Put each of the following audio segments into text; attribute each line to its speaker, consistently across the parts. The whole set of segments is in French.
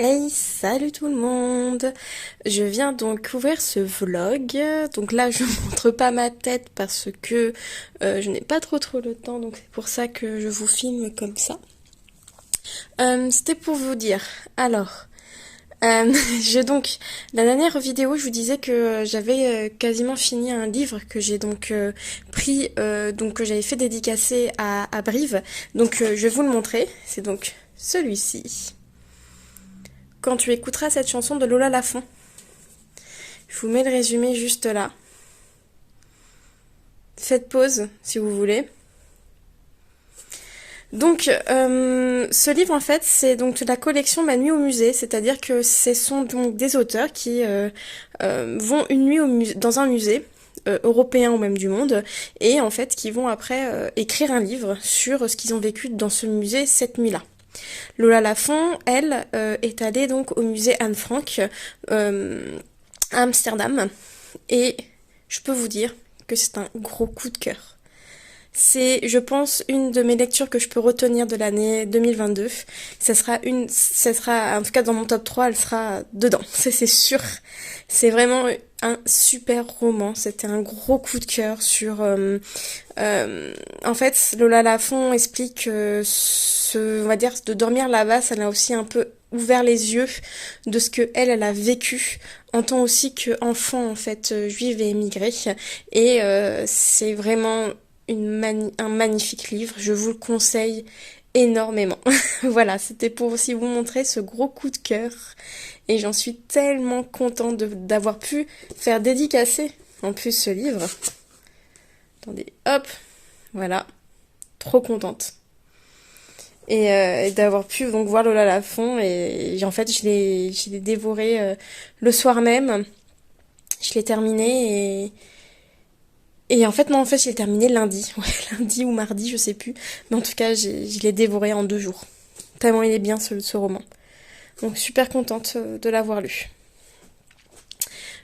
Speaker 1: Hey, salut tout le monde! Je viens donc ouvrir ce vlog. Donc là, je montre pas ma tête parce que je n'ai pas trop le temps, donc c'est pour ça que je vous filme comme ça. C'était pour vous dire. Alors, je donc la dernière vidéo, je vous disais que j'avais quasiment fini un livre que j'ai donc pris, donc que j'avais fait dédicacer à Brive. Donc je vais vous le montrer. C'est donc celui-ci. Quand tu écouteras cette chanson de Lola Lafont. Je vous mets le résumé juste là. Faites pause si vous voulez. Donc, ce livre en fait, c'est donc la collection Ma nuit au musée, c'est-à-dire que ce sont donc des auteurs qui vont une nuit dans un musée européen ou même du monde, et en fait qui vont après écrire un livre sur ce qu'ils ont vécu dans ce musée cette nuit-là. Lola Lafont, elle, est allée donc au musée Anne Frank à Amsterdam, et je peux vous dire que c'est un gros coup de cœur. C'est, je pense, une de mes lectures que je peux retenir de l'année 2022. Ça sera, en tout cas dans mon top 3, elle sera dedans, c'est sûr. C'est vraiment un super roman. C'était un gros coup de cœur sur... en fait, Lola Lafont explique que on va dire, de dormir là-bas, ça l'a aussi un peu ouvert les yeux de ce que elle a vécu en tant aussi qu'enfant, en fait, juive et émigrée. Et c'est vraiment un magnifique livre, je vous le conseille énormément. Voilà, c'était pour aussi vous montrer ce gros coup de cœur et j'en suis tellement contente d'avoir pu faire dédicacer en plus ce livre. Attendez, hop, voilà, trop contente. Et d'avoir pu donc voir Lola Lafont et en fait je l'ai dévoré le soir même, je l'ai terminé et en fait, non, en fait, je l'ai terminé lundi. Ouais, lundi ou mardi, je sais plus. Mais en tout cas, je l'ai dévoré en 2 jours. Tellement il est bien, ce roman. Donc, super contente de l'avoir lu.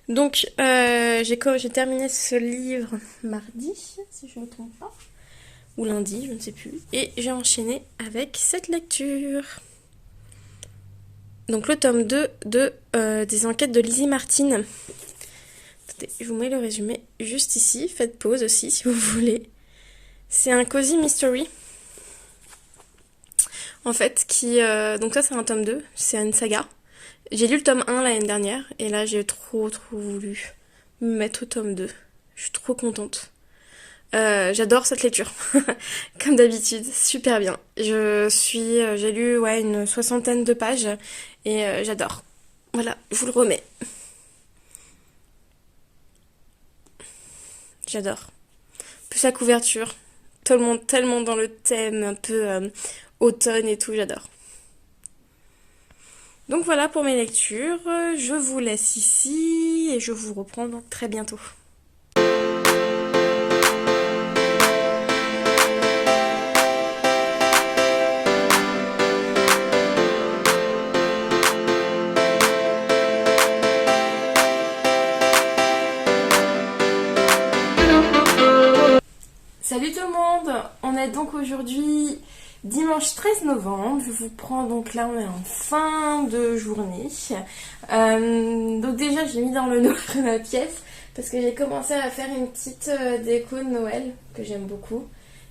Speaker 1: Donc, j'ai terminé ce livre mardi, si je ne me trompe pas. Ou lundi, je ne sais plus. Et j'ai enchaîné avec cette lecture. Donc, le tome 2 des enquêtes de Lizzie Martin. Je vous mets le résumé juste ici. Faites pause aussi si vous voulez. C'est un cozy mystery. En fait, donc ça c'est un tome 2, c'est une saga. J'ai lu le tome 1 l'année dernière, et là j'ai trop voulu me mettre au tome 2. Je suis trop contente. J'adore cette lecture, comme d'habitude, super bien. J'ai lu une 60aine de pages, et j'adore. Voilà, je vous le remets. J'adore. Plus la couverture, tellement dans le thème, un peu automne et tout, j'adore. Donc voilà pour mes lectures, je vous laisse ici et je vous reprends donc très bientôt. Salut tout le monde, on est donc aujourd'hui dimanche 13 novembre, je vous prends donc là, on est en fin de journée. Donc déjà j'ai mis dans le noir ma pièce parce que j'ai commencé à faire une petite déco de Noël que j'aime beaucoup.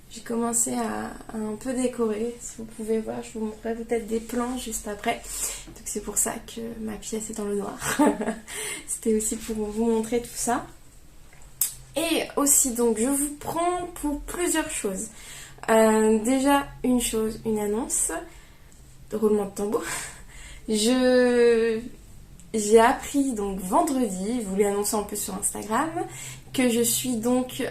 Speaker 1: J'ai commencé à un peu décorer, si vous pouvez voir, je vous montrerai peut-être des plans juste après. Donc c'est pour ça que ma pièce est dans le noir. C'était aussi pour vous montrer tout ça. Et aussi donc je vous prends pour plusieurs choses. Déjà une annonce, roulement de tambour. J'ai appris donc vendredi, je vous l'ai annoncé un peu sur Instagram, que je suis donc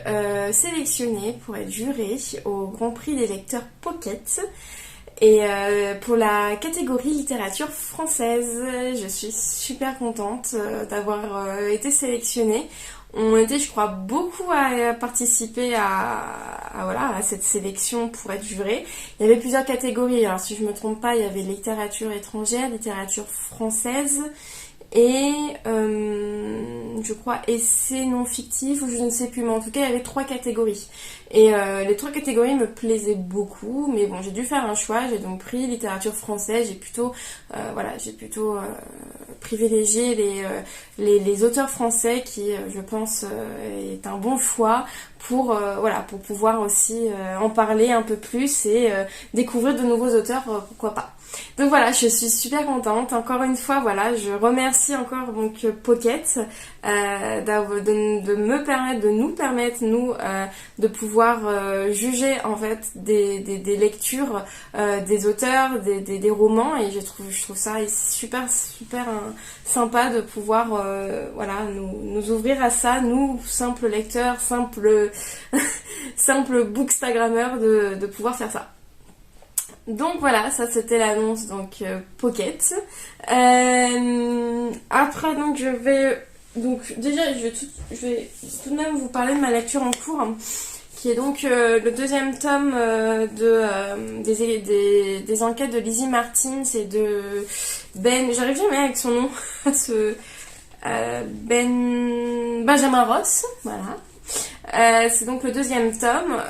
Speaker 1: sélectionnée pour être jurée au Grand Prix des lecteurs Pocket. Et pour la catégorie littérature française, je suis super contente d'avoir été sélectionnée. On était, je crois, beaucoup à participer à cette sélection pour être juré. Il y avait plusieurs catégories. Alors, si je ne me trompe pas, il y avait littérature étrangère, littérature française et je crois essai non fictif ou je ne sais plus, mais en tout cas il y avait 3 catégories. Et les 3 catégories me plaisaient beaucoup, mais bon, j'ai dû faire un choix. J'ai donc pris littérature française. J'ai plutôt privilégié les auteurs français qui, je pense, est un bon choix pour pouvoir aussi en parler un peu plus et découvrir de nouveaux auteurs, pourquoi pas. Donc voilà, je suis super contente. Encore une fois, voilà, je remercie encore donc Pocket de nous permettre, nous, de pouvoir juger en fait des lectures des auteurs, des romans, et je trouve ça super sympa de pouvoir nous ouvrir à ça, nous, simples lecteurs, simples bookstagrammeurs, de pouvoir faire ça. Donc voilà, ça c'était l'annonce donc Pocket. Après donc je vais tout de même vous parler de ma lecture en cours, hein, qui est donc le deuxième tome des enquêtes de Lizzie Martin, c'est de j'arrive jamais avec son nom, Benjamin Ross, voilà. C'est donc le deuxième tome.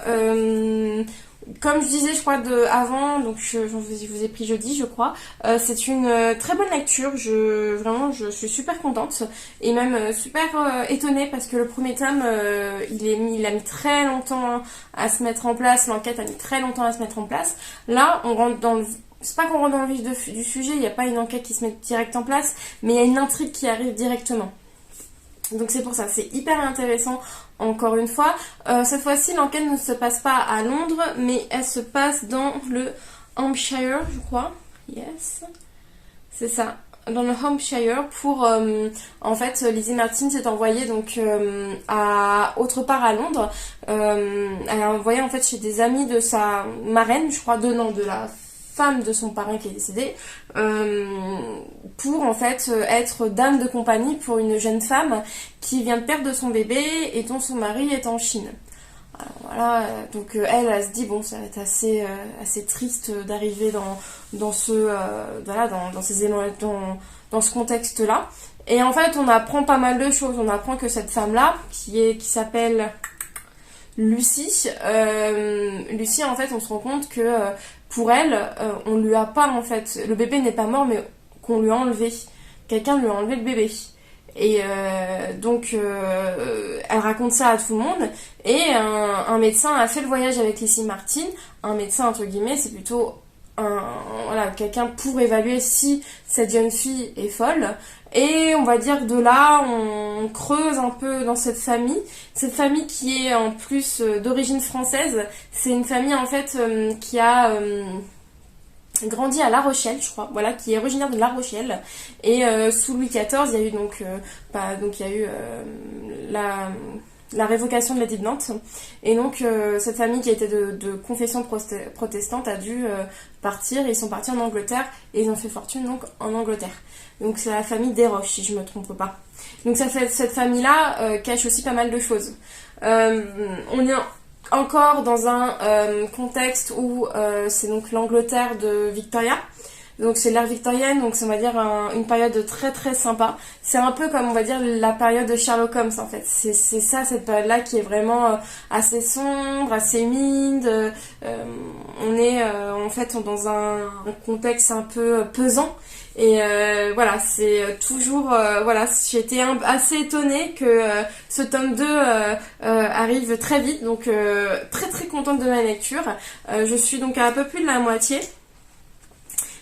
Speaker 1: Comme je disais, je crois, avant, donc je vous ai pris jeudi, je crois. C'est une très bonne lecture. Vraiment, je suis super contente et même super étonnée parce que le premier tome, il a mis très longtemps à se mettre en place. L'enquête a mis très longtemps à se mettre en place. Là, on rentre c'est pas qu'on rentre dans le vif du sujet. Il n'y a pas une enquête qui se met direct en place, mais il y a une intrigue qui arrive directement. Donc c'est pour ça, c'est hyper intéressant. Encore une fois, cette fois-ci l'enquête ne se passe pas à Londres, mais elle se passe dans le Hampshire, je crois. Yes, c'est ça, dans le Hampshire. En fait, Lizzie Martin s'est envoyée donc autre part à Londres. Elle a envoyé en fait chez des amis de sa marraine, je crois, de la femme de son parrain qui est décédé, pour en fait être dame de compagnie pour une jeune femme qui vient de perdre son bébé et dont son mari est en Chine. Alors, voilà, donc elle se dit bon, ça va être assez triste d'arriver dans ce contexte-là. Et en fait, on apprend pas mal de choses. On apprend que cette femme-là, qui s'appelle Lucie, en fait, on se rend compte que pour elle, on lui a pas en fait, le bébé n'est pas mort, mais qu'on lui a enlevé. Quelqu'un lui a enlevé le bébé. Et elle raconte ça à tout le monde. Et un médecin a fait le voyage avec Lizzie Martin. Un médecin entre guillemets, c'est plutôt quelqu'un pour évaluer si cette jeune fille est folle. Et on va dire de là, on creuse un peu dans cette famille. Cette famille qui est en plus d'origine française. C'est une famille en fait qui a grandi à La Rochelle, je crois, voilà, qui est originaire de La Rochelle. Et sous Louis XIV, il y a eu la révocation de l'édit de Nantes. Et donc, cette famille qui était de confession protestante a dû partir. Et ils sont partis en Angleterre et ils ont fait fortune donc en Angleterre. Donc, c'est la famille Desroches, si je me trompe pas. Donc, cette famille-là cache aussi pas mal de choses. On est encore dans un contexte où c'est donc l'Angleterre de Victoria. Donc c'est l'ère victorienne, donc c'est on va dire une période très très sympa. C'est un peu comme on va dire la période de Sherlock Holmes en fait. C'est ça, cette période-là qui est vraiment assez sombre, assez humide. On est en fait dans un contexte un peu pesant. Et voilà, c'est toujours j'ai été assez étonnée que ce tome 2 arrive très vite, donc très très contente de ma lecture. Je suis donc à peu plus de la moitié.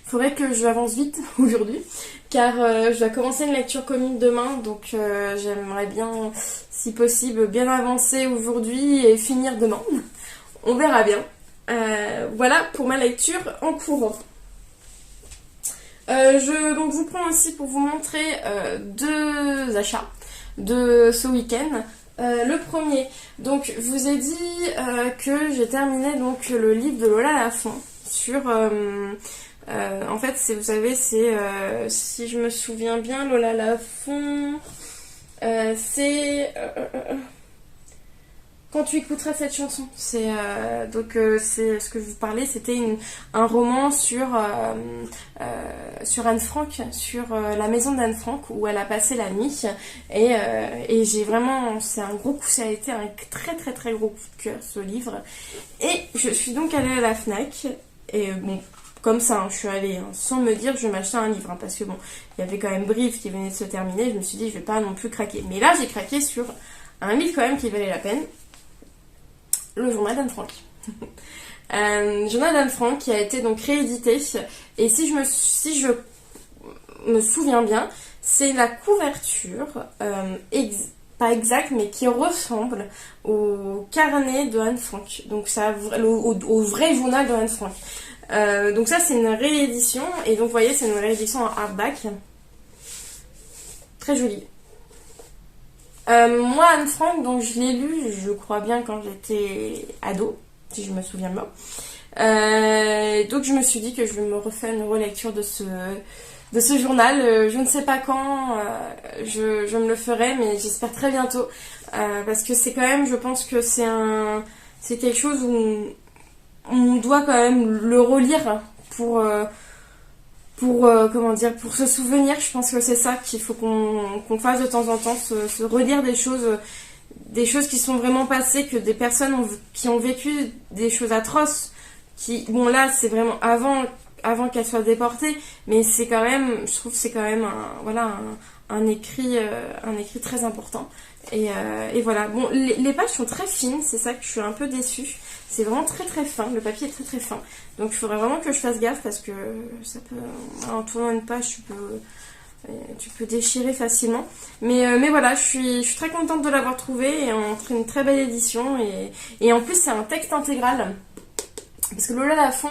Speaker 1: Il faudrait que j'avance vite aujourd'hui, car je dois commencer une lecture commune demain, donc j'aimerais bien, si possible, bien avancer aujourd'hui et finir demain. On verra bien. Voilà pour ma lecture en cours. Je donc vous prends aussi pour vous montrer 2 achats de ce week-end. Le premier, donc je vous ai dit que j'ai terminé donc le livre de Lola Lafont sur en fait vous savez c'est si je me souviens bien, Lola Lafont c'est quand tu écouteras cette chanson. C'est ce que je vous parlais, c'était un roman sur Anne Frank, sur la maison d'Anne Frank où elle a passé la nuit et j'ai vraiment, ça a été un très très très gros coup de cœur ce livre et je suis donc allée à la Fnac et bon. Comme ça, hein, je suis allée sans me dire je vais m'acheter un livre parce que bon, il y avait quand même Brive qui venait de se terminer, je me suis dit je vais pas non plus craquer. Mais là j'ai craqué sur un livre quand même qui valait la peine. Le journal d'Anne Frank. Journal d'Anne Frank qui a été donc réédité. Et si je me souviens bien, c'est la couverture, pas exacte, mais qui ressemble au carnet de Anne Frank. Donc ça, au vrai journal de Anne Frank. Donc ça c'est une réédition. Et donc vous voyez c'est une réédition en hardback. Très jolie. Moi, Anne Frank, donc je l'ai lu, je crois bien quand j'étais ado, si je me souviens bien. Donc je me suis dit que je vais me refaire une relecture de ce journal. Je ne sais pas quand, je me le ferai, mais j'espère très bientôt. Parce que c'est quand même, je pense que c'est quelque chose où on doit quand même le relire pour se souvenir. Je pense que c'est ça qu'il faut qu'on fasse de temps en temps, se relire des choses qui sont vraiment passées, que des personnes qui ont vécu des choses atroces, bon là c'est vraiment avant qu'elles soient déportées, mais c'est quand même, je trouve que c'est quand même un écrit très important. Et voilà, bon, les pages sont très fines, c'est ça que je suis un peu déçue. C'est vraiment très très fin, le papier est très très fin. Donc il faudrait vraiment que je fasse gaffe parce que ça peut, en tournant une page, tu peux déchirer facilement. Mais voilà, je suis très contente de l'avoir trouvé et on fait une très belle édition. Et en plus, c'est un texte intégral. Parce que Lola Lafont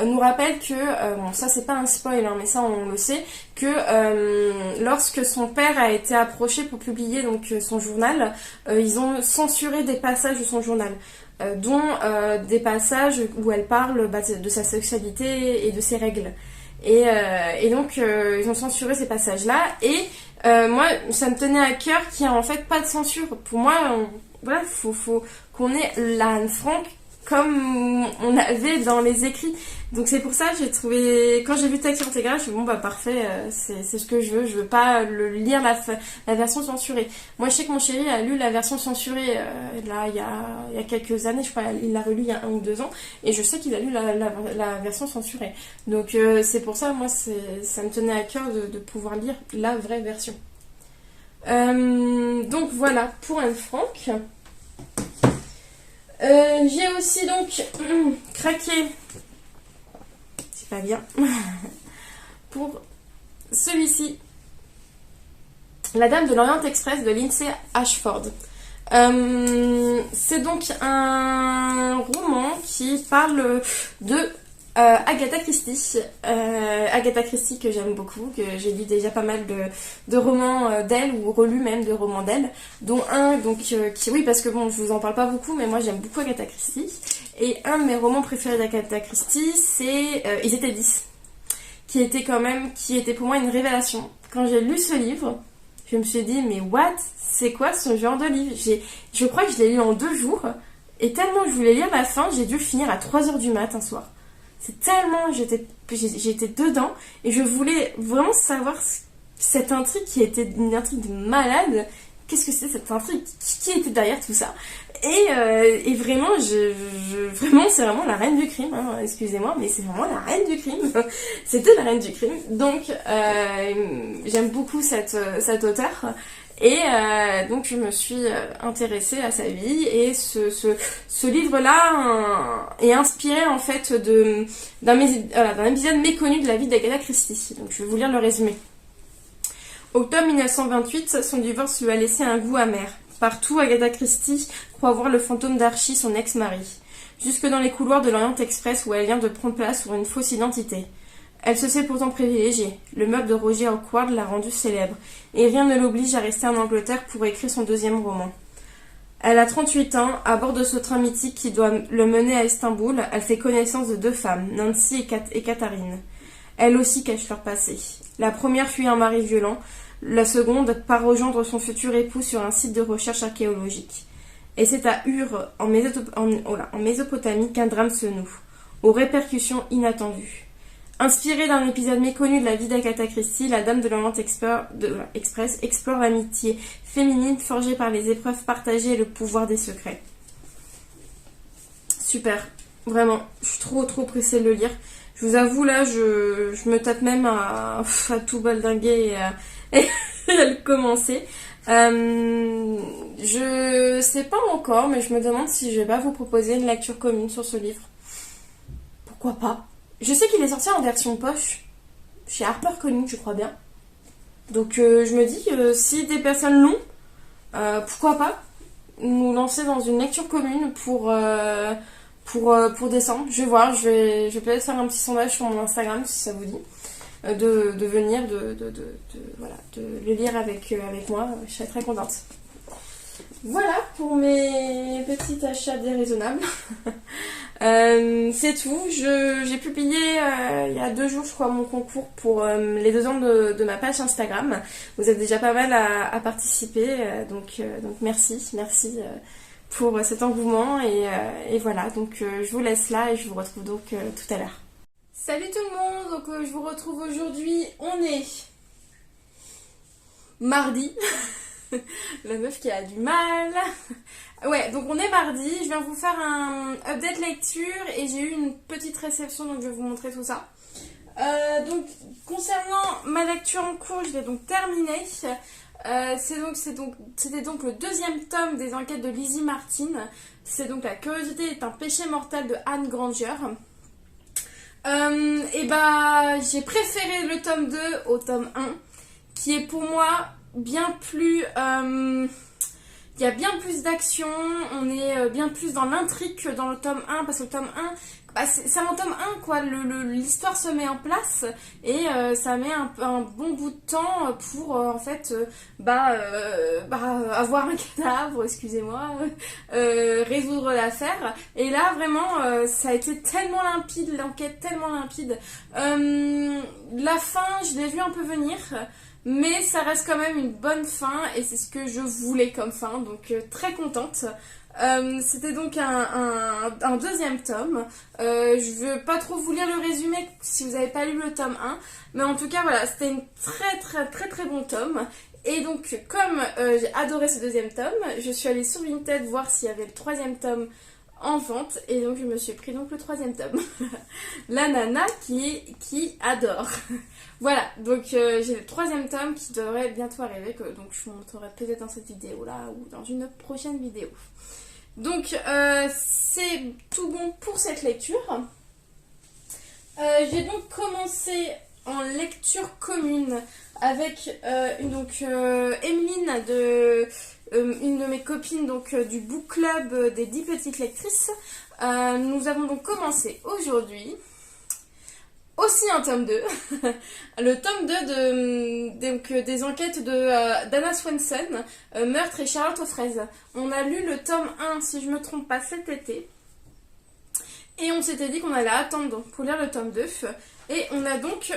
Speaker 1: nous rappelle que, bon ça c'est pas un spoil hein, mais ça on le sait, que lorsque son père a été approché pour publier donc son journal, ils ont censuré des passages de son journal. Dont des passages où elle parle de sa sexualité et de ses règles. Et donc ils ont censuré ces passages-là. Et moi, ça me tenait à cœur qu'il n'y ait en fait pas de censure. Pour moi, voilà, faut qu'on ait la Anne Frank comme on avait dans les écrits. Donc c'est pour ça que j'ai trouvé, quand j'ai vu texte intégral, je me suis dit, bon bah parfait, c'est ce que je veux pas lire la version censurée. Moi je sais que mon chéri a lu la version censurée là il y a quelques années, je crois, il l'a relu il y a 1 ou 2 ans, et je sais qu'il a lu la version censurée. Donc c'est pour ça, moi ça me tenait à cœur de pouvoir lire la vraie version. Donc voilà pour Anne Frank. J'ai aussi donc craqué, c'est pas bien, pour celui-ci, La Dame de l'Orient Express de Lindsay Ashford. C'est donc un roman qui parle de Agatha Christie. Agatha Christie que j'aime beaucoup, que j'ai lu déjà pas mal de romans d'elle, ou relu même de romans d'elle, dont un donc qui, oui, parce que bon je vous en parle pas beaucoup, mais moi j'aime beaucoup Agatha Christie, et un de mes romans préférés d'Agatha Christie c'est Ils étaient 10, qui était pour moi une révélation. Quand j'ai lu ce livre, je me suis dit mais what, c'est quoi ce genre de livre? Je crois que je l'ai lu en 2 jours, et tellement je voulais lire la fin, j'ai dû le finir à 3h du mat un soir. C'est tellement, j'étais dedans, et je voulais vraiment savoir cette intrigue qui était une intrigue de malade. Qu'est-ce que c'est cette intrigue? Qui était derrière tout ça? Et vraiment, vraiment, c'est vraiment la reine du crime, hein, excusez-moi, mais c'est vraiment la reine du crime. C'était la reine du crime. Donc, j'aime beaucoup cet auteur. Et donc je me suis intéressée à sa vie, et ce livre-là est inspiré en fait d'un épisode méconnu de la vie d'Agatha Christie. Donc je vais vous lire le résumé. Octobre 1928, son divorce lui a laissé un goût amer. Partout, Agatha Christie croit voir le fantôme d'Archie, son ex-mari. Jusque dans les couloirs de l'Orient Express où elle vient de prendre place sur une fausse identité. Elle se sait pourtant privilégiée. Le meurtre de Roger Hawkward l'a rendue célèbre, et rien ne l'oblige à rester en Angleterre pour écrire son 2e roman. Elle a 38 ans, à bord de ce train mythique qui doit le mener à Istanbul, elle fait connaissance de 2 femmes, Nancy et Katharine. Elles aussi cachent leur passé. La première fuit un mari violent, la seconde part rejoindre son futur époux sur un site de recherche archéologique. Et c'est à Ur, en Mésopotamie, qu'un drame se noue, aux répercussions inattendues. Inspirée d'un épisode méconnu de la vie d'Agatha Christie, la Dame de l'Orient Express explore l'amitié féminine forgée par les épreuves partagées et le pouvoir des secrets. Super, vraiment, je suis trop pressée de le lire. Je vous avoue, là, je me tape même à tout baldinguer et à le commencer. Je sais pas encore, mais je me demande si je vais pas vous proposer une lecture commune sur ce livre. Pourquoi pas? Je sais qu'il est sorti en version poche, chez HarperCollins, je crois bien. Donc je me dis, si des personnes l'ont, pourquoi pas nous lancer dans une lecture commune pour décembre. Je vais voir, je vais peut-être faire un petit sondage sur mon Instagram si ça vous dit. De venir, voilà, de le lire avec moi. Je serais très contente. Voilà pour mes petits achats déraisonnables. C'est tout. J'ai publié il y a 2 jours, je crois, mon concours pour les 2 ans de ma page Instagram. Vous êtes déjà pas mal à participer, donc merci pour cet engouement et voilà. Donc je vous laisse là et je vous retrouve donc tout à l'heure. Salut tout le monde, donc je vous retrouve aujourd'hui, on est mardi, la meuf qui a du mal. Ouais, donc on est mardi, je viens vous faire un update lecture et j'ai eu une petite réception, donc je vais vous montrer tout ça. Donc concernant ma lecture en cours, je l'ai donc terminée. C'était donc le 2e tome des enquêtes de Lizzie Martin. C'est donc La curiosité est un péché mortel de Anne Granger. J'ai préféré le tome 2 au tome 1, qui est pour moi bien plus... il y a bien plus d'action, on est bien plus dans l'intrigue que dans le tome 1, parce que le tome 1, c'est un tome 1, quoi, l'histoire se met en place, et ça met un bon bout de temps pour, avoir un cadavre, excusez-moi, résoudre l'affaire, et là, vraiment, ça a été tellement limpide, l'enquête tellement limpide. La fin, je l'ai vu un peu venir, mais ça reste quand même une bonne fin et c'est ce que je voulais comme fin, donc très contente. C'était donc un 2e tome. Je veux pas trop vous lire le résumé si vous n'avez pas lu le tome 1, mais en tout cas voilà, c'était un très bon tome. Et donc comme j'ai adoré ce 2e tome, je suis allée sur Vinted voir s'il y avait le 3e tome en vente et donc je me suis pris donc le 3e tome. La nana qui adore. Voilà, donc j'ai le 3e tome qui devrait bientôt arriver, donc je vous montrerai peut-être dans cette vidéo là ou dans une prochaine vidéo. Donc c'est tout bon pour cette lecture. J'ai donc commencé en lecture commune avec Emeline une de mes copines du book club des 10 petites lectrices. Nous avons donc commencé aujourd'hui aussi un tome 2, le tome 2 des enquêtes d'Anna Swenson, Meurtre et Charlotte aux fraises. On a lu le tome 1, si je ne me trompe pas, cet été. Et on s'était dit qu'on allait attendre donc, pour lire le tome 2. Et on a donc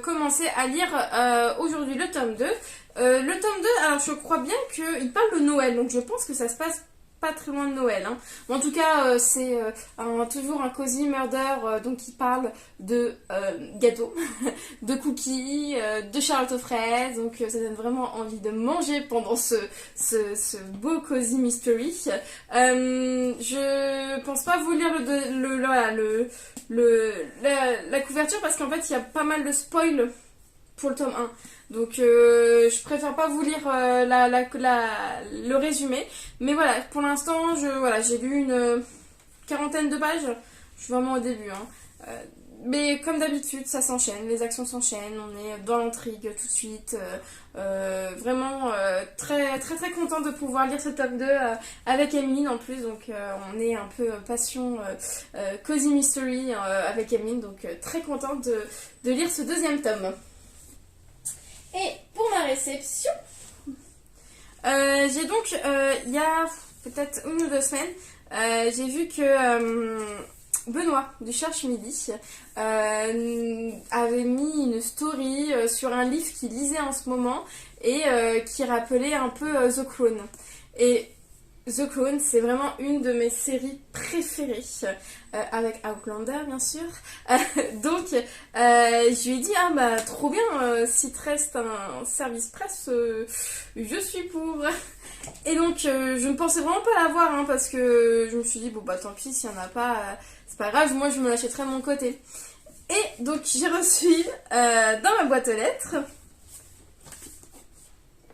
Speaker 1: commencé à lire aujourd'hui le tome 2. Le tome 2, alors je crois bien qu'il parle de Noël, donc je pense que ça se passe pas très loin de Noël. Hein. En tout cas, c'est toujours un cozy murder, donc il parle de gâteaux, de cookies, de Charlotte aux fraises, donc ça donne vraiment envie de manger pendant ce beau cozy mystery. Je pense pas vous lire la couverture parce qu'en fait il y a pas mal de spoil pour le tome 1. Donc je préfère pas vous lire le résumé. Mais voilà, pour l'instant, j'ai lu une 40aine de pages. Je suis vraiment au début. Hein. Mais comme d'habitude, ça s'enchaîne, les actions s'enchaînent, on est dans l'intrigue tout de suite. Vraiment très contente de pouvoir lire ce tome 2 avec Emeline en plus. Donc on est un peu passion cozy mystery avec Emeline. Donc très contente de lire ce 2e tome. Et pour ma réception, j'ai donc, il y a peut-être 1 ou 2 semaines, j'ai vu que Benoît du Cherche Midi avait mis une story sur un livre qu'il lisait en ce moment et qui rappelait un peu The Crown. Et The Clone, c'est vraiment une de mes séries préférées, avec Outlander bien sûr. Donc je lui ai dit, ah bah trop bien, s'il te reste un service presse, je suis pour. Et donc je ne pensais vraiment pas l'avoir, hein, parce que je me suis dit, bon bah tant pis, s'il n'y en a pas, c'est pas grave, moi je me l'achèterai de mon côté. Et donc j'ai reçu dans ma boîte aux lettres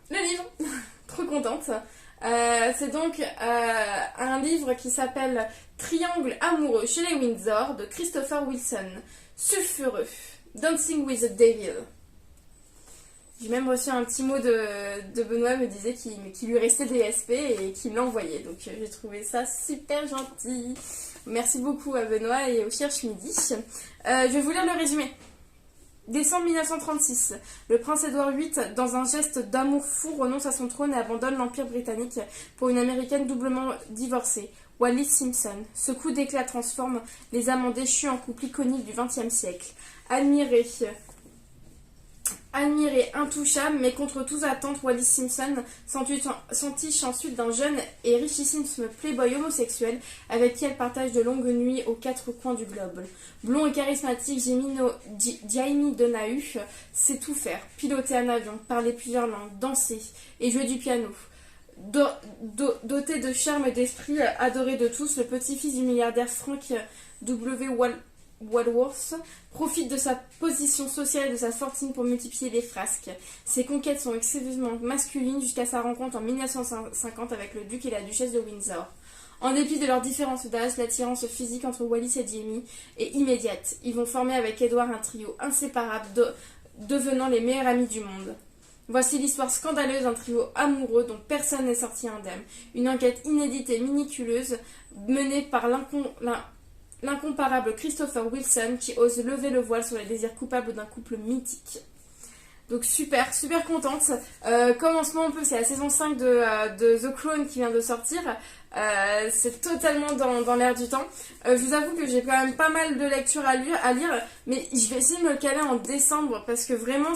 Speaker 1: le livre, trop contente. C'est donc un livre qui s'appelle Triangle amoureux chez les Windsor de Christopher Wilson. Sulfureux. Dancing with the Devil. J'ai même reçu un petit mot de Benoît, me disait qu'il lui restait des SP et qu'il me l'envoyait. Donc j'ai trouvé ça super gentil. Merci beaucoup à Benoît et au Cherche Midi. Je vais vous lire le résumé. Décembre 1936, le prince Édouard VIII, dans un geste d'amour fou, renonce à son trône et abandonne l'Empire britannique pour une américaine doublement divorcée, Wallis Simpson. Ce coup d'éclat transforme les amants déchus en couple iconique du XXe siècle. Admiré, intouchable, mais contre toute attente, Wallis Simpson s'entiche ensuite d'un jeune et richissime playboy homosexuel avec qui elle partage de longues nuits aux quatre coins du globe. Blond et charismatique, Jamie Donahue sait tout faire, piloter un avion, parler plusieurs langues, danser et jouer du piano. Doté de charme et d'esprit, adoré de tous, le petit-fils du milliardaire Frank W. Walworth profite de sa position sociale et de sa fortune pour multiplier les frasques. Ses conquêtes sont excessivement masculines jusqu'à sa rencontre en 1950 avec le duc et la duchesse de Windsor. En dépit de leur différence d'âge, l'attirance physique entre Wallis et Jamie est immédiate. Ils vont former avec Edward un trio inséparable, devenant les meilleurs amis du monde. Voici l'histoire scandaleuse d'un trio amoureux dont personne n'est sorti indemne. Une enquête inédite et minutieuse menée par l'incomparable Christopher Wilson qui ose lever le voile sur les désirs coupables d'un couple mythique. Donc super contente. Comme en ce moment c'est la saison 5 de The Clone qui vient de sortir. C'est totalement dans l'air du temps. Je vous avoue que j'ai quand même pas mal de lectures à lire, mais je vais essayer de me le caler en décembre parce que vraiment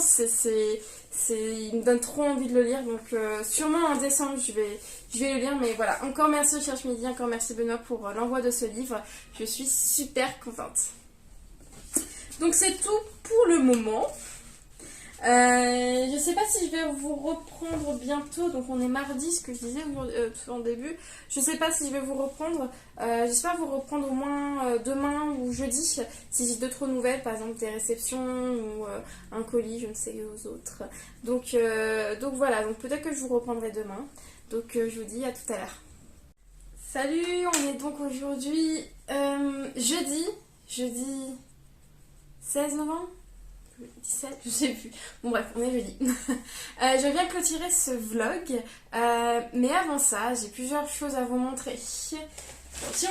Speaker 1: il me donne trop envie de le lire. Donc sûrement en décembre je vais le lire, mais voilà. Encore merci au Cherche Midi, encore merci Benoît pour l'envoi de ce livre. Je suis super contente. Donc c'est tout pour le moment. Je sais pas si je vais vous reprendre bientôt, donc on est mardi, ce que je disais en début. Je sais pas si je vais vous reprendre. J'espère vous reprendre au moins demain ou jeudi, si j'ai d'autres nouvelles, par exemple des réceptions ou un colis, je ne sais aux autres. Donc voilà, donc peut-être que je vous reprendrai demain. Donc je vous dis à tout à l'heure. Salut, on est donc aujourd'hui jeudi 16 novembre 17, je sais plus. Bon bref, on est jeudi. Je viens clôturer ce vlog, mais avant ça, j'ai plusieurs choses à vous montrer. Attention.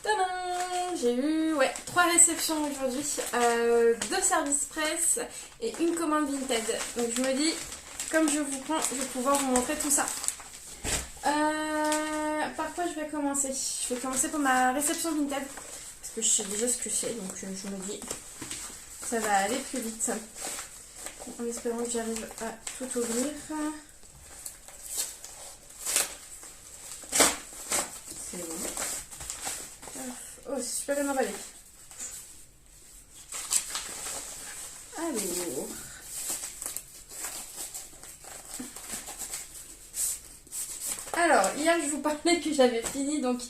Speaker 1: Tadam, j'ai eu 3 réceptions aujourd'hui, 2 services presse et une commande Vinted. Donc je me dis, comme je vous prends, je vais pouvoir vous montrer tout ça. Par quoi je vais commencer? Je vais commencer par ma réception Vinted, parce que je sais déjà ce que c'est, donc je me dis... ça va aller plus vite. En espérant que j'arrive à tout ouvrir. C'est bon. Oh, c'est super bien emballé. Alors. Alors, hier je vous parlais que j'avais fini donc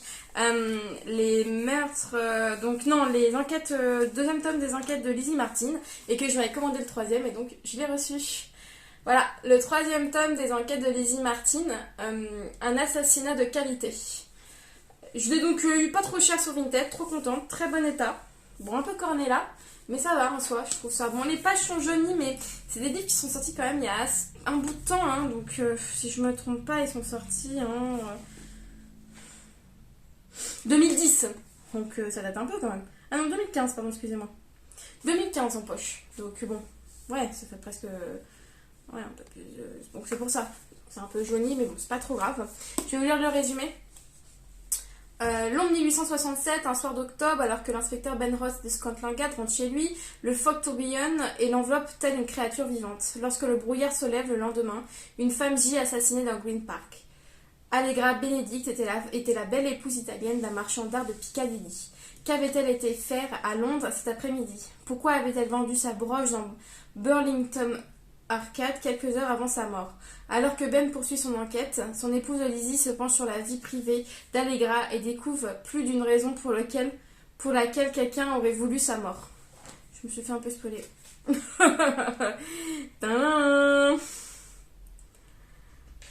Speaker 1: les meurtres, les enquêtes, deuxième tome des enquêtes de Lizzie Martin, et que je m'avais commandé le troisième et donc je l'ai reçu. Voilà, le troisième tome des enquêtes de Lizzie Martin, un assassinat de qualité. Je l'ai donc eu pas trop cher sur Vinted, trop contente, très bon état. Bon, un peu corné là, mais ça va en soi, je trouve ça. Bon, les pages sont jaunies, mais c'est des livres qui sont sortis quand même il y a un bout de temps, hein, donc si je me trompe pas, ils sont sortis en 2010, donc ça date un peu quand même. Ah non, 2015, pardon, excusez-moi. 2015 en poche, donc bon, ouais, ça fait presque... ouais, un peu plus... donc c'est pour ça, c'est un peu jauni, mais bon, c'est pas trop grave. Je vais vous lire le résumé. Londres 1867, un soir d'octobre, alors que l'inspecteur Ben Ross de Scotland Yard rentre chez lui, le fog tourbillonne et l'enveloppe telle une créature vivante. Lorsque le brouillard se lève le lendemain, une femme gît assassinée dans Green Park. Allegra Benedict était la belle épouse italienne d'un marchand d'art de Piccadilly. Qu'avait-elle été faire à Londres cet après-midi? Pourquoi avait-elle vendu sa broche dans Burlington Arcade quelques heures avant sa mort? Alors que Ben poursuit son enquête, son épouse Lizzie se penche sur la vie privée d'Allegra et découvre plus d'une raison pour laquelle quelqu'un aurait voulu sa mort. Je me suis fait un peu spoiler. Tadam.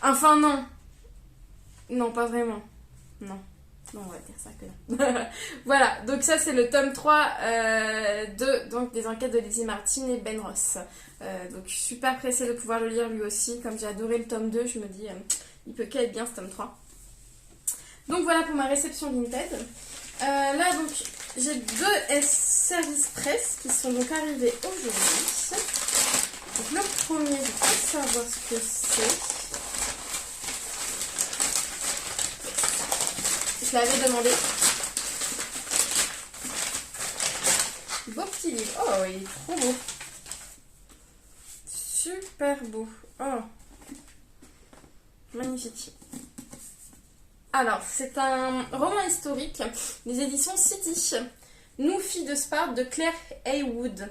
Speaker 1: Enfin non. Non, pas vraiment. Non. Non, on va dire ça que non. Voilà, donc ça c'est le tome 3 donc, des enquêtes de Lizzie Martin et Ben Ross. Donc je suis super pressée de pouvoir le lire lui aussi. Comme j'ai adoré le tome 2, je me dis il peut qu'être bien ce tome 3. Donc voilà pour ma réception Vinted. Là donc j'ai 2 services presse qui sont donc arrivés aujourd'hui. Donc le premier, je vais pas savoir ce que c'est. Je l'avais demandé. Beau petit livre. Oh, il est trop beau. Super beau. Oh. Magnifique. Alors, c'est un roman historique des éditions City. Nous, filles de Sparte de Claire Heywood.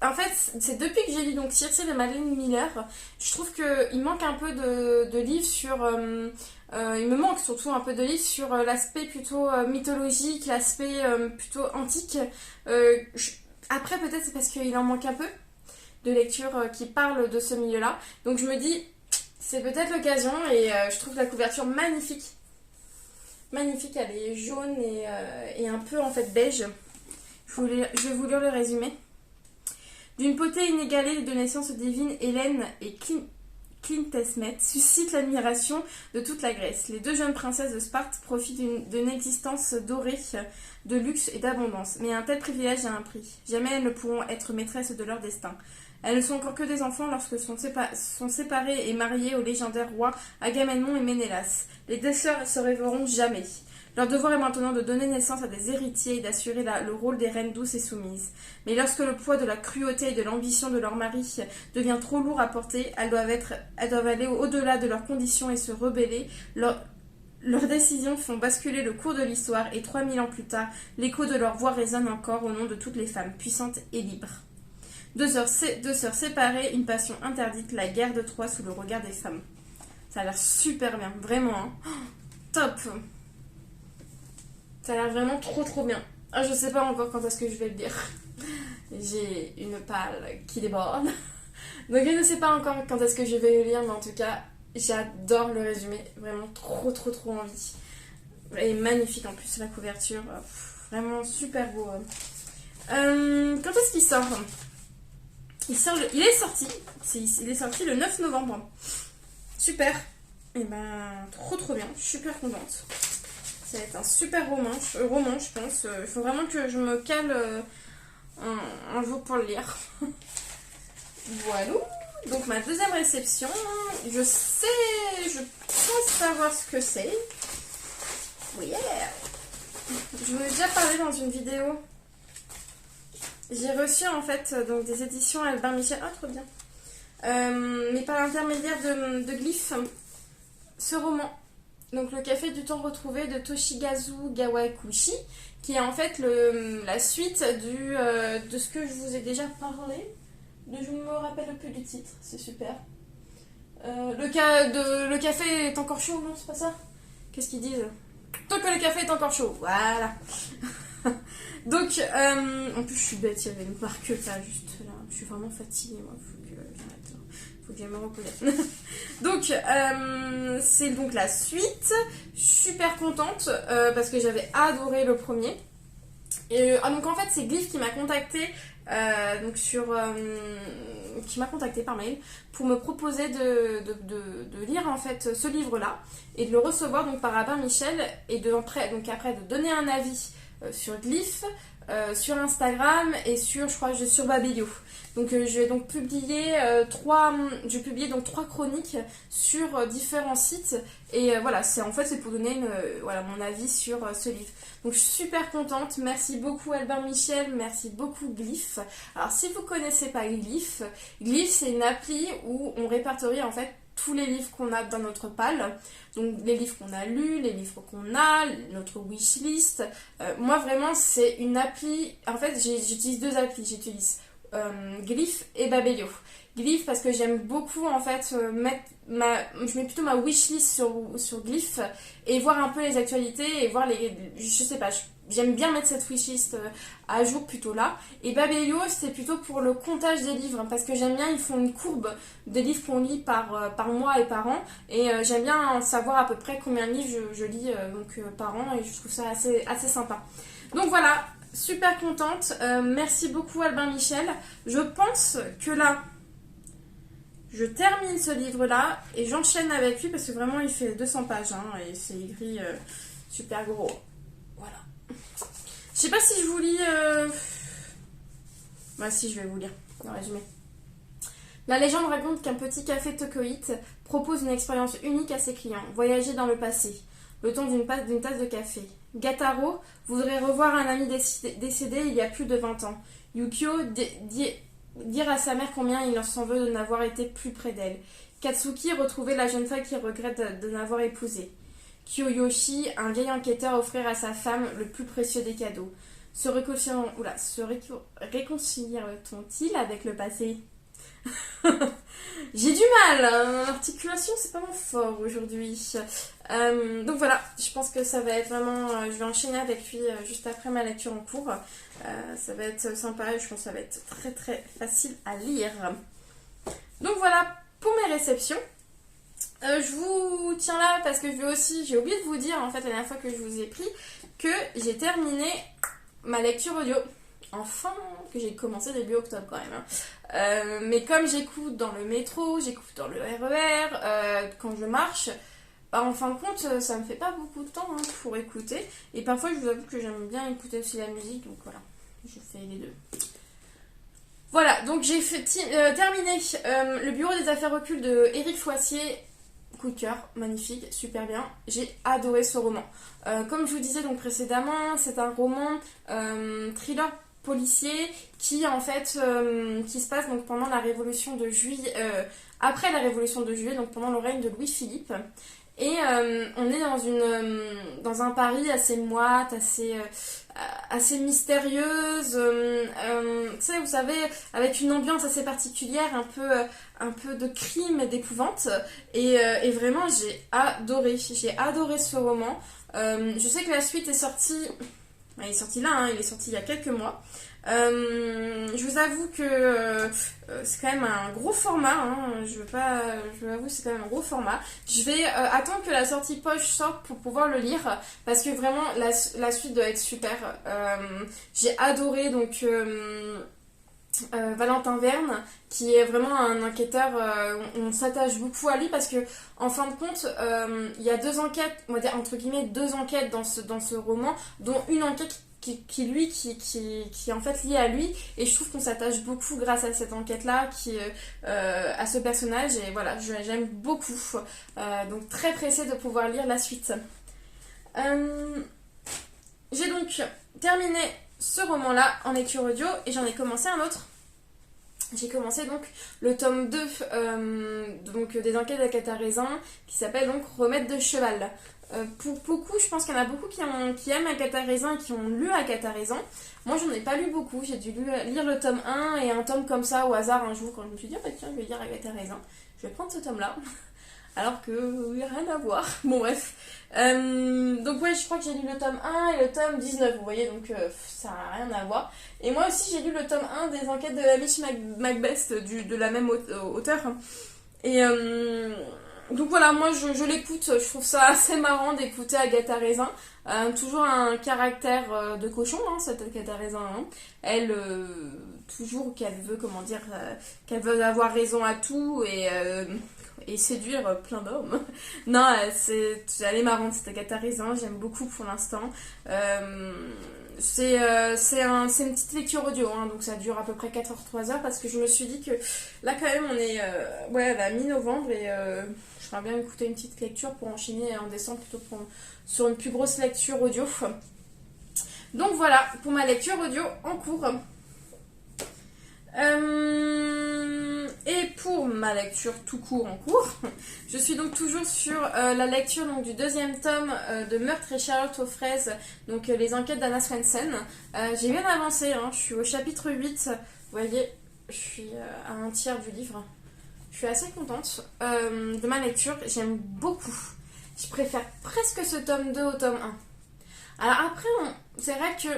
Speaker 1: En fait, c'est depuis que j'ai lu donc Circe de Madeline Miller, je trouve qu'il manque un peu de livres sur... il me manque surtout un peu de livres sur l'aspect plutôt mythologique, l'aspect plutôt antique. Après, peut-être c'est parce qu'il en manque un peu de lecture qui parle de ce milieu-là. Donc je me dis, c'est peut-être l'occasion et je trouve la couverture magnifique. Magnifique, elle est jaune et un peu en fait beige. Je vais vous lire le résumé. D'une beauté inégalée de naissance divine, Hélène et Clytemnestre suscitent l'admiration de toute la Grèce. Les 2 jeunes princesses de Sparte profitent d'une existence dorée, de luxe et d'abondance. Mais un tel privilège a un prix. Jamais elles ne pourront être maîtresses de leur destin. Elles ne sont encore que des enfants lorsque sont séparées et mariées au légendaire roi Agamemnon et Ménélas. Les 2 sœurs ne se réveilleront jamais. Leur devoir est maintenant de donner naissance à des héritiers et d'assurer le rôle des reines douces et soumises. Mais lorsque le poids de la cruauté et de l'ambition de leur mari devient trop lourd à porter, elles doivent aller au-delà de leurs conditions et se rebeller. Leurs décisions font basculer le cours de l'histoire et 3000 ans plus tard, l'écho de leur voix résonne encore au nom de toutes les femmes, puissantes et libres. 2 sœurs séparées, une passion interdite, la guerre de Troie sous le regard des femmes. Ça a l'air super bien, vraiment. Hein. Oh, top! Ça a l'air vraiment trop bien. Ah, je sais pas encore quand est-ce que je vais le lire. J'ai une palle qui déborde. Donc je ne sais pas encore quand est-ce que je vais le lire, mais en tout cas, j'adore le résumé. Vraiment trop envie. Et magnifique en plus la couverture. Vraiment super beau. Quand est-ce qu'il sort? Il est sorti. Il est sorti le 9 novembre. Super. Et ben, trop bien. Je suis super contente. Ça va être un super roman, je pense. Il faut vraiment que je me cale un jour pour le lire. Voilà. Donc ma deuxième réception, je pense savoir ce que c'est. Oui, yeah. Je vous ai déjà parlé dans une vidéo. J'ai reçu en fait donc des éditions Albin Michel. Ah, trop bien. Mais par l'intermédiaire de Glyph, ce roman. Donc le café du temps retrouvé de Toshigazu Gawakushi, qui est en fait la suite de ce que je vous ai déjà parlé. Je ne me rappelle plus du titre, c'est super. Le café est encore chaud, non, c'est pas ça? Qu'est-ce qu'ils disent? Tant que le café est encore chaud, voilà. Donc, en plus je suis bête, il y avait une marque là, juste là. Je suis vraiment fatiguée, moi, faut que j'aille me reposer. Donc, c'est donc la suite. Super contente parce que j'avais adoré le premier. Et, donc en fait, c'est Glyph qui m'a contacté qui m'a contacté par mail pour me proposer de lire en fait ce livre-là et de le recevoir donc par Albin Michel et après de donner un avis sur Glyph sur Instagram et je crois, sur Babelio. Donc je vais donc publier je vais publier donc 3 chroniques sur différents sites et voilà, c'est pour donner voilà, mon avis sur ce livre. Donc je suis super contente, merci beaucoup Albin Michel, merci beaucoup Glyph. Alors si vous connaissez pas Glyph, Glyph c'est une appli où on répertorie en fait tous les livres qu'on a dans notre palle, donc les livres qu'on a lus, les livres qu'on a, notre wishlist. Moi vraiment c'est une appli, en fait j'utilise 2 applis, j'utilise Glyph et Babelio. Glyph parce que j'aime beaucoup en fait je mets plutôt ma wishlist sur Glyph et voir un peu les actualités et voir je sais pas, j'aime bien mettre cette wishlist à jour plutôt là. Et Babelio c'est plutôt pour le comptage des livres hein, parce que j'aime bien, ils font une courbe des livres qu'on lit par mois et par an et j'aime bien savoir à peu près combien de livres je lis par an et je trouve ça assez sympa. Donc voilà, super contente, merci beaucoup Albin Michel. Je pense que là je termine ce livre-là et j'enchaîne avec lui parce que vraiment il fait 200 pages hein, et c'est écrit super gros. Voilà. Je sais pas si je vous lis... Bah si, je vais vous lire, en résumé. La légende raconte qu'un petit café tokoïte propose une expérience unique à ses clients, voyager dans le passé, le temps d'une tasse de café. Gataro voudrait revoir un ami décédé il y a plus de 20 ans. Yukio dire à sa mère combien il s'en veut de n'avoir été plus près d'elle. Katsuki retrouver la jeune femme qu'il regrette de n'avoir épousée. Kiyoyoshi, un vieil enquêteur, offrir à sa femme le plus précieux des cadeaux. Se réconciliera-t-on-il avec le passé? J'ai du mal, hein. L'articulation c'est pas mon fort aujourd'hui. Donc voilà, je pense que ça va être vraiment... je vais enchaîner avec lui juste après ma lecture en cours. Ça va être sympa et je pense que ça va être très très facile à lire. Donc voilà pour mes réceptions. Je vous tiens là parce que j'ai oublié de vous dire en fait la dernière fois que je vous ai pris que j'ai terminé ma lecture audio. Enfin, que j'ai commencé début octobre quand même. Hein. Mais comme j'écoute dans le métro, j'écoute dans le RER, quand je marche, bah, en fin de compte, ça me fait pas beaucoup de temps hein, pour écouter. Et parfois, je vous avoue que j'aime bien écouter aussi la musique, donc voilà, je fais les deux. Voilà, donc j'ai terminé le bureau des affaires occultes de Éric Foissier. Coup de cœur, magnifique, super bien. J'ai adoré ce roman. Comme je vous disais donc précédemment, c'est un roman thriller policier qui en fait qui se passe donc pendant la révolution de juillet, après la révolution de juillet, donc pendant le règne de Louis-Philippe. Et on est dans un Paris assez moite, assez mystérieuse, tu sais, vous savez, avec une ambiance assez particulière, un peu de crime et d'épouvante. Et vraiment, j'ai adoré ce roman. Je sais que la suite est sortie... Il est sorti là, hein, il est sorti il y a quelques mois. Je vous avoue que c'est quand même un gros format, hein, je vous avoue c'est quand même un gros format. Je vais attendre que la sortie poche sorte pour pouvoir le lire parce que vraiment la suite doit être super. J'ai adoré donc Valentin Verne qui est vraiment un enquêteur, on s'attache beaucoup à lui parce que en fin de compte il y a 2 enquêtes, on va dire entre guillemets 2 enquêtes dans ce roman, dont une enquête qui est en fait liée à lui et je trouve qu'on s'attache beaucoup grâce à cette enquête là à ce personnage et voilà, j'aime beaucoup, donc très pressée de pouvoir lire la suite. J'ai donc terminé ce roman-là en lecture audio et j'en ai commencé un autre. J'ai commencé donc le tome 2 donc, des enquêtes d'Agatha Raisin qui s'appelle donc Remède de cheval. Pour beaucoup, je pense qu'il y en a beaucoup qui aiment Agatha Raisin et qui ont lu Agatha Raisin. Moi, j'en ai pas lu beaucoup. J'ai dû lire le tome 1 et un tome comme ça au hasard un jour quand je me suis dit, ah, bah, tiens, je vais lire Agatha Raisin. Je vais prendre ce tome-là. Alors que rien à voir. Bon bref. Donc ouais, je crois que j'ai lu le tome 1 et le tome 19, vous voyez, donc ça n'a rien à voir. Et moi aussi j'ai lu le tome 1 des enquêtes de Hamish Macbeth de la même auteur. Et donc voilà, moi je l'écoute, je trouve ça assez marrant d'écouter Agatha Raisin. Toujours un caractère de cochon, hein, cette Agatha Raisin. Hein. Elle, toujours qu'elle veut, qu'elle veut avoir raison à tout et séduire plein d'hommes. Non, elle est marrante cette Agatha Raisin, j'aime beaucoup pour l'instant. c'est une petite lecture audio, hein, donc ça dure à peu près 4 heures, 3 heures, parce que je me suis dit que là quand même on est ouais, à la mi-novembre et je ferais bien écouter une petite lecture pour enchaîner en décembre plutôt que sur une plus grosse lecture audio. Donc voilà pour ma lecture audio en cours. Et pour ma lecture tout court en cours, je suis donc toujours sur la lecture donc, du deuxième tome de Meurtre et Charlotte aux fraises, donc les enquêtes d'Anna Swenson. J'ai bien avancé, hein, je suis au chapitre 8, vous voyez, je suis à un tiers du livre. Je suis assez contente de ma lecture, j'aime beaucoup. Je préfère presque ce tome 2 au tome 1. Alors après, c'est vrai que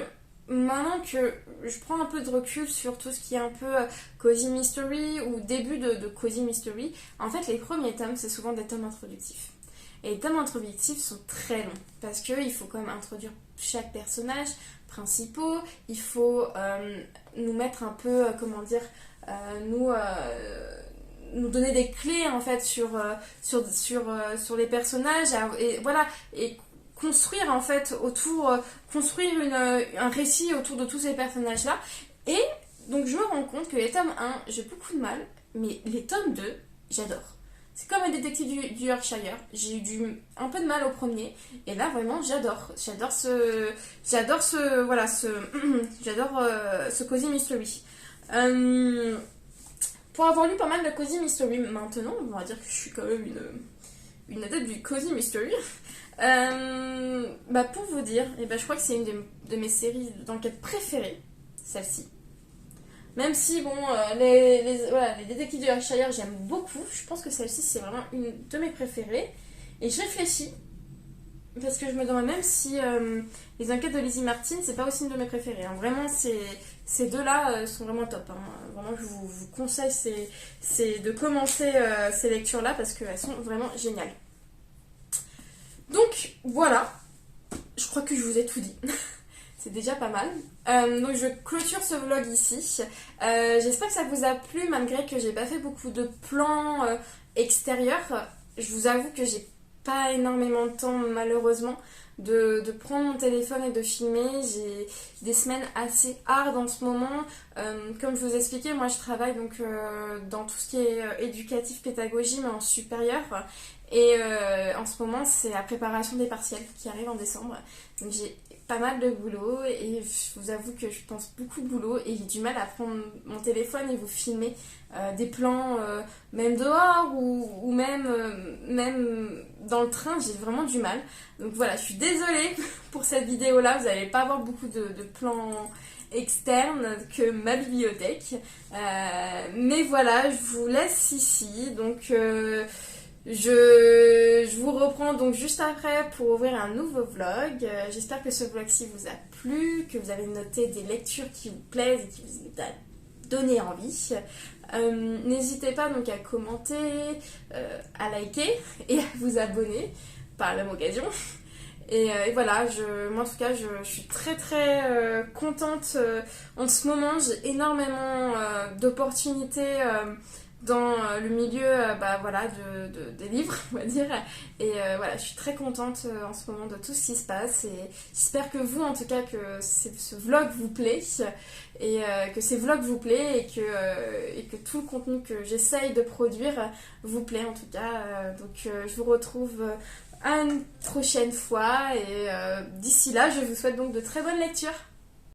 Speaker 1: maintenant que je prends un peu de recul sur tout ce qui est un peu Cozy Mystery ou début de Cozy Mystery, en fait les premiers tomes c'est souvent des tomes introductifs. Et les tomes introductifs sont très longs parce qu'il faut quand même introduire chaque personnage principal, il faut nous mettre un peu, comment dire, nous donner des clés en fait sur les personnages et voilà, et construire en fait construire un récit autour de tous ces personnages là. Et donc je me rends compte que les tomes 1 j'ai beaucoup de mal, mais les tomes 2 j'adore. C'est comme un détective du Yorkshire, j'ai eu un peu de mal au premier et là vraiment j'adore ce Cozy Mystery. Pour avoir lu pas mal de Cozy Mystery maintenant, on va dire que je suis quand même une adepte du Cozy Mystery. Pour vous dire, je crois que c'est une de mes séries d'enquête préférées, celle-ci. Même si, bon, les détectives de Yorkshire, j'aime beaucoup, je pense que celle-ci, c'est vraiment une de mes préférées. Et je réfléchis, parce que je me demande même si les enquêtes de Lizzie Martin, c'est pas aussi une de mes préférées. Hein. Vraiment, ces deux-là sont vraiment top. Hein. Vraiment, je vous conseille c'est de commencer ces lectures-là, parce qu'elles sont vraiment géniales. Donc voilà, je crois que je vous ai tout dit. C'est déjà pas mal. Donc je clôture ce vlog ici. J'espère que ça vous a plu malgré que j'ai pas fait beaucoup de plans extérieurs. Je vous avoue que j'ai pas énormément de temps malheureusement de prendre mon téléphone et de filmer. J'ai des semaines assez hard en ce moment. Comme je vous expliquais, moi je travaille donc dans tout ce qui est éducatif, pédagogie mais en supérieur. Et en ce moment c'est la préparation des partiels qui arrivent en décembre. Donc j'ai pas mal de boulot et je vous avoue que je pense beaucoup de boulot et j'ai du mal à prendre mon téléphone et vous filmer des plans même dehors ou même dans le train, j'ai vraiment du mal. Donc voilà, je suis désolée pour cette vidéo là, vous n'allez pas avoir beaucoup de plans externes que ma bibliothèque. Mais voilà, je vous laisse ici. Donc je vous reprends donc juste après pour ouvrir un nouveau vlog. J'espère que ce vlog-ci vous a plu, que vous avez noté des lectures qui vous plaisent et qui vous a donné envie. N'hésitez pas donc à commenter, à liker et à vous abonner par la même occasion. Et voilà, moi en tout cas je suis très très contente en ce moment. J'ai énormément d'opportunités dans le milieu des livres, on va dire. Et voilà, je suis très contente en ce moment de tout ce qui se passe. Et j'espère que vous, en tout cas, que ce vlog vous plaît. Et que ces vlogs vous plaît et que tout le contenu que j'essaye de produire vous plaît en tout cas. Donc je vous retrouve à une prochaine fois. Et d'ici là, je vous souhaite donc de très bonnes lectures.